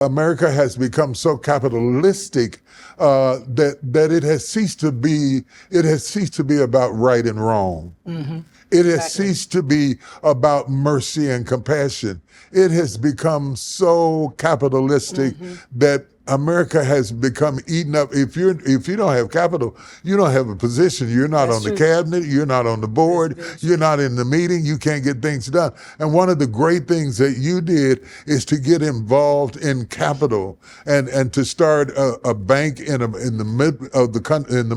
America has become so capitalistic that it has ceased to be about right and wrong. Mm-hmm. It has ceased to be about mercy and compassion. It has become so capitalistic that America has become eaten up. If you don't have capital, you don't have a position. You're not on the cabinet. You're not on the board. You're not in the meeting. You can't get things done. And one of the great things that you did is to get involved in capital and to start a bank in the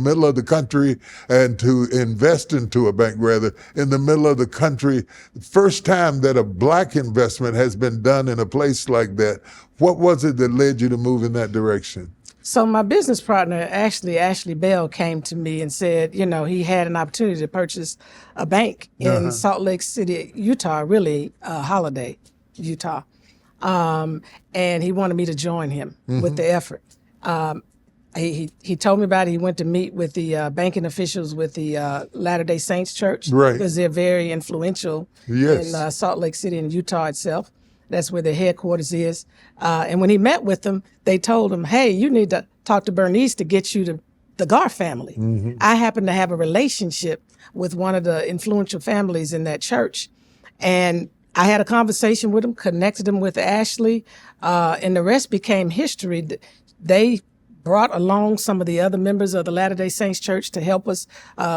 middle of the country, and to invest into a bank rather in the middle of the country. First time that a black investment has been done in a place like that. What was it that led you to move in that direction? So my business partner, Ashley Bell, came to me and said, he had an opportunity to purchase a bank in Salt Lake City, Utah, really Holiday, Utah. And he wanted me to join him with the effort. He told me about it. He went to meet with the banking officials with the Latter-day Saints Church, because they're very influential in Salt Lake City and Utah itself. That's where their headquarters is. And when he met with them, they told him, hey, you need to talk to Bernice to get you to the Gar family. I happen to have a relationship with one of the influential families in that church. And I had a conversation with him, connected him with Ashley, and the rest became history. They brought along some of the other members of the Latter-day Saints Church to help us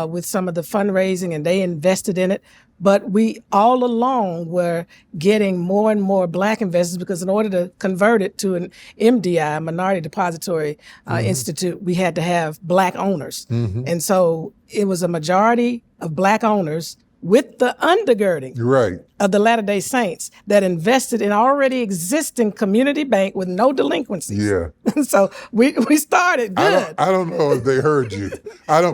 with some of the fundraising, and they invested in it. But we all along were getting more and more black investors, because in order to convert it to an MDI, Minority Depository Institute, we had to have black owners. And so it was a majority of black owners with the undergirding of the Latter-day Saints that invested in already existing community bank with no delinquencies. So we started good. I don't know if they heard you.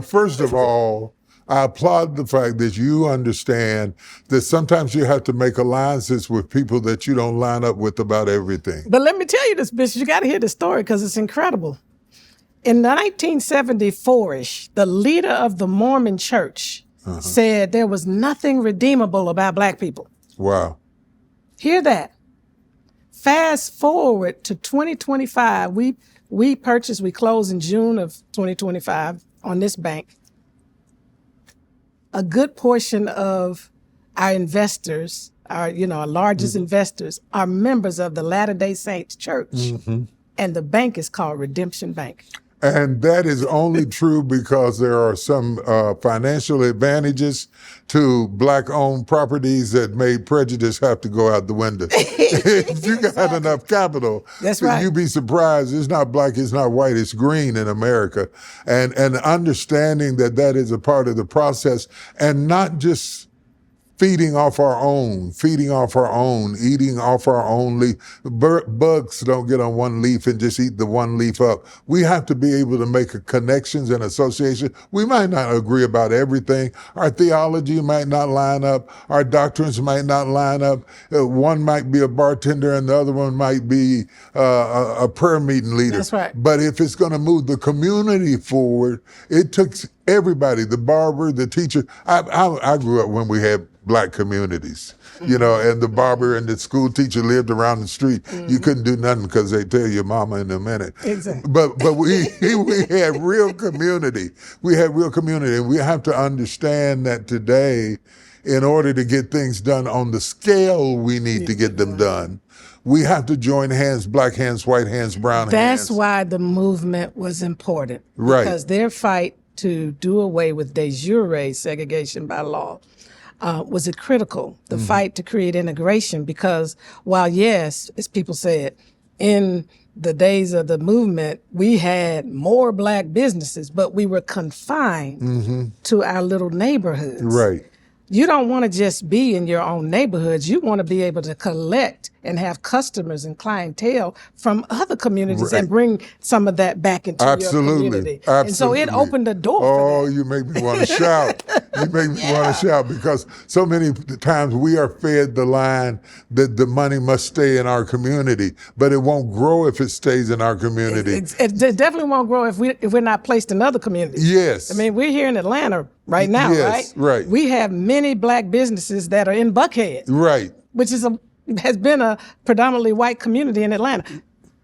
First of all, I applaud the fact that you understand that sometimes you have to make alliances with people that you don't line up with about everything. But let me tell you this, Bishop, you got to hear the story because it's incredible. In 1974-ish, the leader of the Mormon Church said there was nothing redeemable about black people. Wow. Hear that. Fast forward to 2025, we closed in June of 2025 on this bank. A good portion of our investors, our largest investors, are members of the Latter-day Saints Church. And the bank is called Redemption Bank. And that is only true because there are some financial advantages to black-owned properties that made prejudice have to go out the window. If you got enough capital, you'd be surprised. It's not black, it's not white, it's green in America. And understanding that is a part of the process, and not just feeding off our own, eating off our own leaf. Bugs don't get on one leaf and just eat the one leaf up. We have to be able to make connections and association. We might not agree about everything. Our theology might not line up. Our doctrines might not line up. One might be a bartender and the other one might be a prayer meeting leader. That's right. But if it's going to move the community forward, it took everybody, the barber, the teacher. I grew up when we had black communities, and the barber and the school teacher lived around the street. You couldn't do nothing because they tell your mama in a minute. Exactly. But we had real community. We had real community, and we have to understand that today, in order to get things done on the scale we need to get them done, we have to join hands, black hands, white hands, brown hands. That's why the movement was important. Right. Because their fight to do away with de jure segregation by law was critical, the fight to create integration, because while, yes, as people said, in the days of the movement, we had more black businesses, but we were confined to our little neighborhoods. Right. You don't want to just be in your own neighborhoods. You want to be able to collect and have customers and clientele from other communities and bring some of that back into your community. Absolutely. And so it opened the door for that. You make me want to shout. You make me want to shout, because so many times we are fed the line that the money must stay in our community, but it won't grow if it stays in our community. It definitely won't grow if we're not placed in other communities. Yes. I mean, we're here in Atlanta right now, Yes, right. We have many black businesses that are in Buckhead. Right. Which has been a predominantly white community in Atlanta.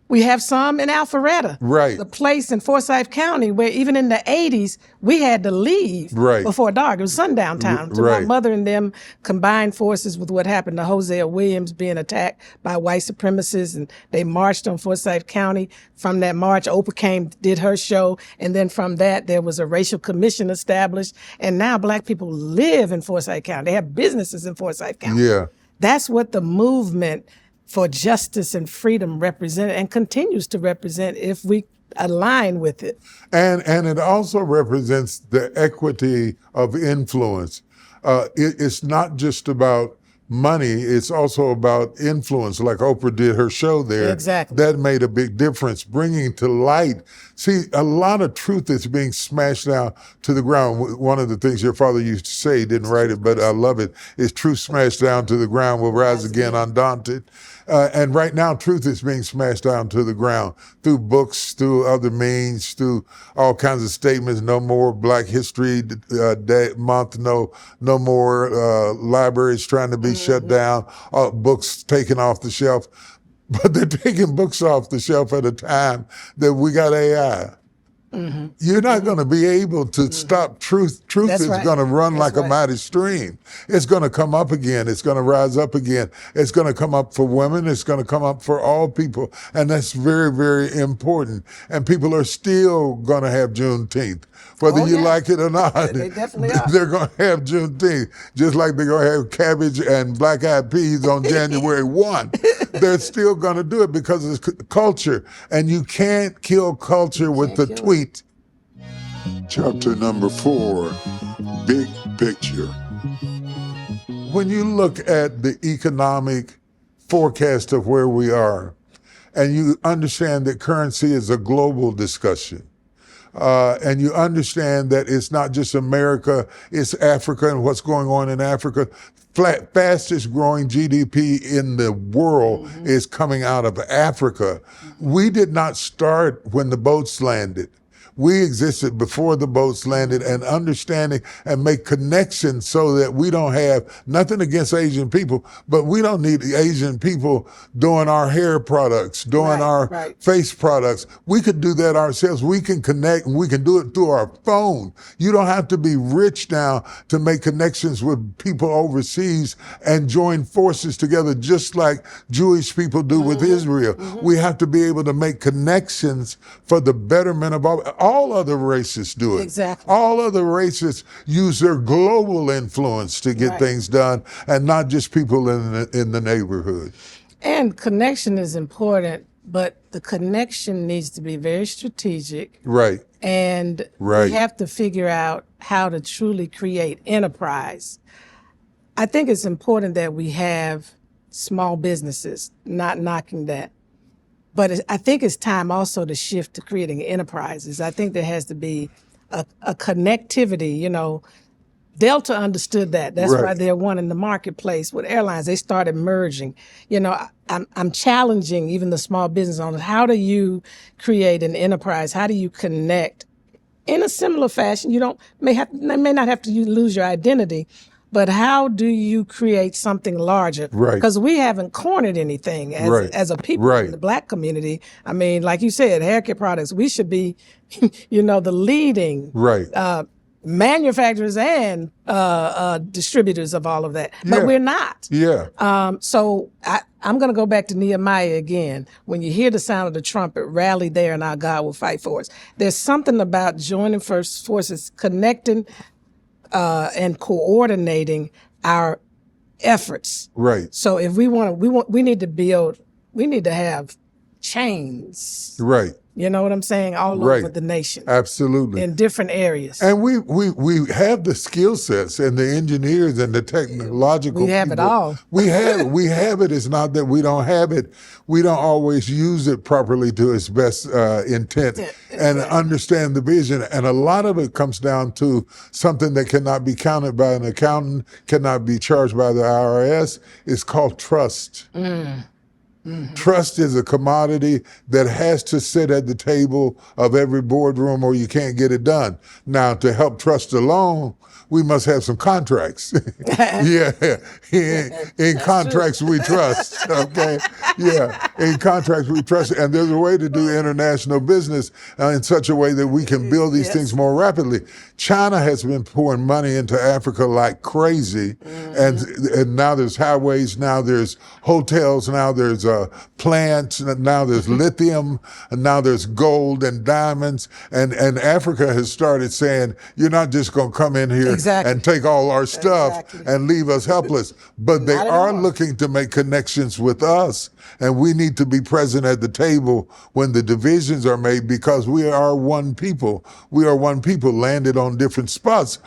We have some in Alpharetta, Right. the place in Forsyth County where even in the 80s, we had to leave Right. before dark. It was sundown time. So my Right. mother and them combined forces with what happened to Hosea Williams being attacked by white supremacists, and they marched on Forsyth County. From that march, Oprah did her show, and then from that, there was a racial commission established, and now black people live in Forsyth County. They have businesses in Forsyth County. Yeah. That's what the movement for justice and freedom represent and continues to represent if we align with it. And it also represents the equity of influence. It's not just about money, it's also about influence, like Oprah did her show there. Exactly. That made a big difference, bringing to light. See, a lot of truth is being smashed down to the ground. One of the things your father used to say, he didn't write it, but I love it, is truth smashed down to the ground will rise again undaunted. And right now, truth is being smashed down to the ground through books, through other means, through all kinds of statements. No more Black History Day Month. No more libraries trying to be shut down. Books taken off the shelf, but they're taking books off the shelf at a time that we got AI. You're not going to be able to stop truth. Truth That's is right. going to run That's like a right. mighty stream. It's going to come up again. It's going to rise up again. It's going to come up for women. It's going to come up for all people. And that's very, very important. And people are still going to have Juneteenth, whether you like it or not. They definitely are. They're going to have Juneteenth, just like they're going to have cabbage and black-eyed peas on January 1. They're still going to do it because it's culture. And you can't kill culture with the tweet. Chapter number 4, Big Picture. When you look at the economic forecast of where we are, and you understand that currency is a global discussion, and you understand that it's not just America, it's Africa and what's going on in Africa. Fastest growing GDP in the world is coming out of Africa. We did not start when the boats landed. We existed before the boats landed, and understanding and make connections so that we don't have nothing against Asian people, but we don't need Asian people doing our hair products, doing our face products. We could do that ourselves. We can connect, and we can do it through our phone. You don't have to be rich now to make connections with people overseas and join forces together, just like Jewish people do with Israel. We have to be able to make connections for the betterment of all other races do it. Exactly. All other races use their global influence to get things done, and not just people in the neighborhood. And connection is important, but the connection needs to be very strategic. Right. And we have to figure out how to truly create enterprise. I think it's important that we have small businesses, not knocking that. But I think it's time also to shift to creating enterprises. I think there has to be a connectivity. You know, Delta understood that. That's why they're one in the marketplace with airlines. They started merging. You know, I'm challenging even the small business owners. How do you create an enterprise? How do you connect in a similar fashion? You may not have to lose your identity, but how do you create something larger? Because we haven't cornered anything as a people in the Black community. I mean, like you said, hair care products, we should be, the leading manufacturers and distributors of all of that. But we're not. So I'm going to go back to Nehemiah again. When you hear the sound of the trumpet, rally there and our God will fight for us. There's something about joining forces, connecting and coordinating our efforts. So if we need to have chains. You know what I'm saying? All over the nation. Absolutely. In different areas. And we have the skill sets and the engineers and the technological We have people. it all. We have it. It's not that we don't have it. We don't always use it properly to its best intent and understand the vision. And a lot of it comes down to something that cannot be counted by an accountant, cannot be charged by the IRS. It's called trust. Trust is a commodity that has to sit at the table of every boardroom or you can't get it done. Now, to help trust alone, we must have some contracts. Yeah, in contracts we trust, okay? Yeah, in contracts we trust. And there's a way to do international business in such a way that we can build these things more rapidly. China has been pouring money into Africa like crazy. And now there's highways, now there's hotels, now there's plants, now there's lithium, and now there's gold and diamonds. And Africa has started saying, you're not just going to come in here and take all our stuff and leave us helpless. But they are looking to make connections with us. And we need to be present at the table when the divisions are made because we are one people. We are one people landed on different spots,